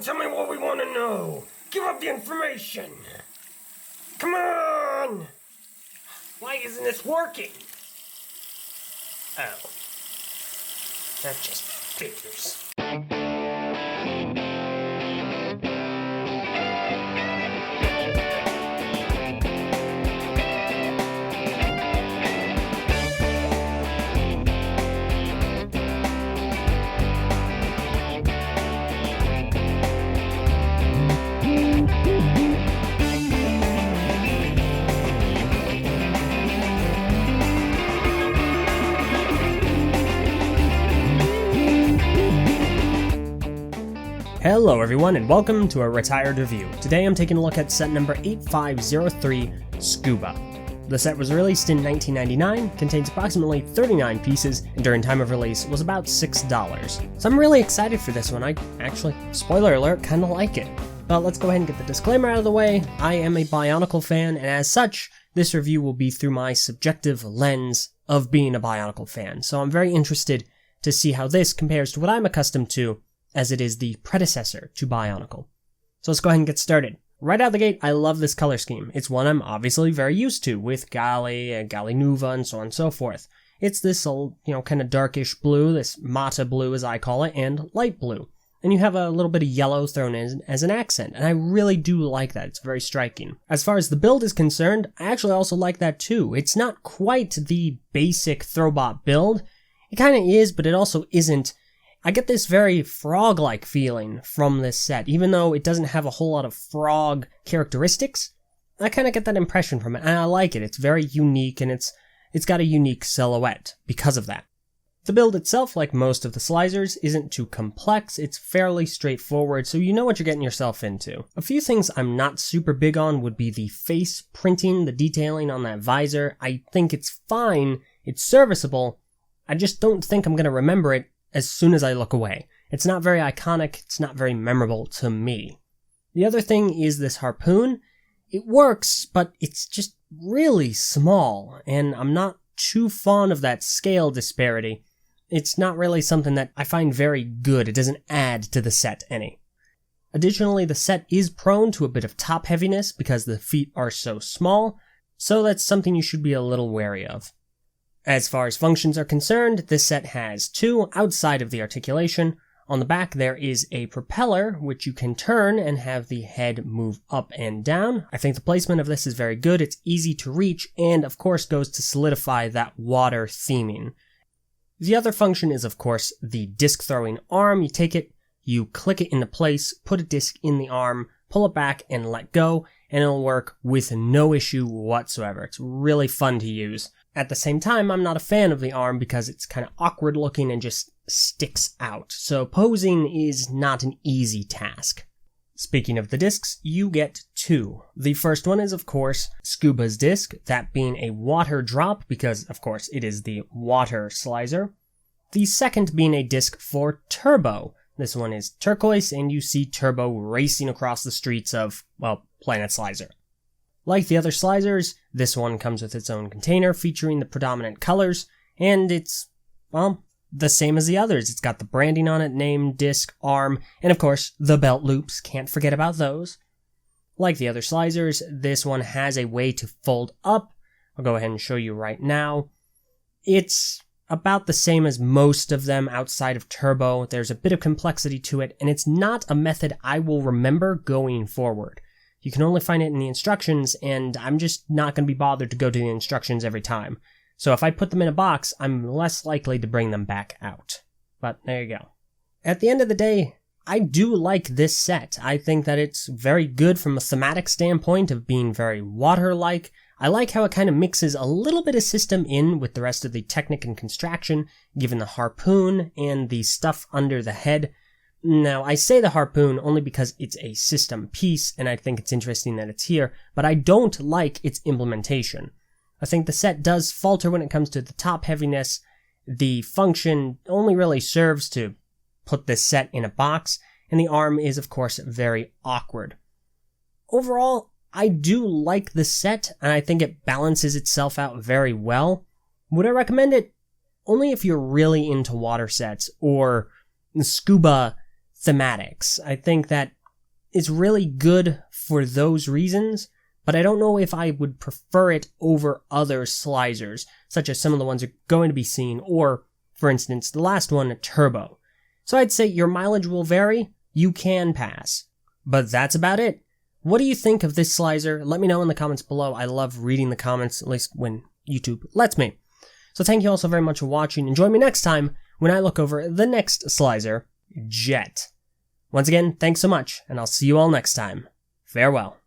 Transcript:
tell me what we want to know. Give up the information. Come on! Why isn't this working? Oh. That just figures. Hello everyone and welcome to a Retired Review. Today I'm taking a look at set number 8503, Scuba. The set was released in 1999, contains approximately 39 pieces, and during time of release was about $6. So I'm really excited for this one. I actually, spoiler alert, kinda like it. But let's go ahead and get the disclaimer out of the way. I am a Bionicle fan, and as such, this review will be through my subjective lens of being a Bionicle fan. So I'm very interested to see how this compares to what I'm accustomed to, as it is the predecessor to Bionicle. So let's go ahead and get started. Right out the gate, I love this color scheme. It's one I'm obviously very used to with Gali and Gali Nuva and so on and so forth. It's this old, kind of darkish blue, this mata blue as I call it, and light blue. And you have a little bit of yellow thrown in as an accent, and I really do like that. It's very striking. As far as the build is concerned, I actually also like that too. It's not quite the basic Throwbot build. It kind of is, but it also isn't. I get this very frog-like feeling from this set, even though it doesn't have a whole lot of frog characteristics. I kind of get that impression from it, and I like it. It's very unique, and it's got a unique silhouette because of that. The build itself, like most of the Slicers, isn't too complex. It's fairly straightforward, so you know what you're getting yourself into. A few things I'm not super big on would be the face printing, the detailing on that visor. I think it's fine, it's serviceable. I just don't think I'm going to remember it as soon as I look away. It's not very iconic, it's not very memorable to me. The other thing is this harpoon. It works, but it's just really small, and I'm not too fond of that scale disparity. It's not really something that I find very good. It doesn't add to the set any. Additionally, the set is prone to a bit of top heaviness because the feet are so small, so that's something you should be a little wary of. As far as functions are concerned, this set has two outside of the articulation. On the back there is a propeller, which you can turn and have the head move up and down. I think the placement of this is very good, it's easy to reach, and of course goes to solidify that water theming. The other function is of course the disc throwing arm. You take it, you click it into place, put a disc in the arm, pull it back and let go, and it'll work with no issue whatsoever. It's really fun to use. At the same time, I'm not a fan of the arm because it's kind of awkward looking and just sticks out, so posing is not an easy task. Speaking of the discs, you get two. The first one is, of course, Scuba's disc, that being a water drop because, of course, it is the water Slicer. The second being a disc for Turbo. This one is turquoise, and you see Turbo racing across the streets of, Planet Slicer. Like the other Slicers, this one comes with its own container featuring the predominant colors, and it's, the same as the others. It's got the branding on it, name, disc, arm, and of course, the belt loops. Can't forget about those. Like the other Slicers, this one has a way to fold up. I'll go ahead and show you right now. It's about the same as most of them outside of Turbo. There's a bit of complexity to it, and it's not a method I will remember going forward. You can only find it in the instructions, and I'm just not going to be bothered to go to the instructions every time. So if I put them in a box, I'm less likely to bring them back out. But there you go. At the end of the day, I do like this set. I think that it's very good from a thematic standpoint of being very water-like. I like how it kind of mixes a little bit of system in with the rest of the Technic and Construction, given the harpoon and the stuff under the head. Now, I say the harpoon only because it's a system piece, and I think it's interesting that it's here, but I don't like its implementation. I think the set does falter when it comes to the top heaviness. The function only really serves to put this set in a box, and the arm is, of course, very awkward. Overall, I do like the set, and I think it balances itself out very well. Would I recommend it? Only if you're really into water sets or scuba thematics. I think that is really good for those reasons, but I don't know if I would prefer it over other Slizers, such as some of the ones you're going to be seeing, or, for instance, the last one, Turbo. So I'd say your mileage will vary, you can pass. But that's about it. What do you think of this Slizer? Let me know in the comments below. I love reading the comments, at least when YouTube lets me. So thank you all so very much for watching, and join me next time when I look over the next Slizer, Jet. Once again, thanks so much, and I'll see you all next time. Farewell.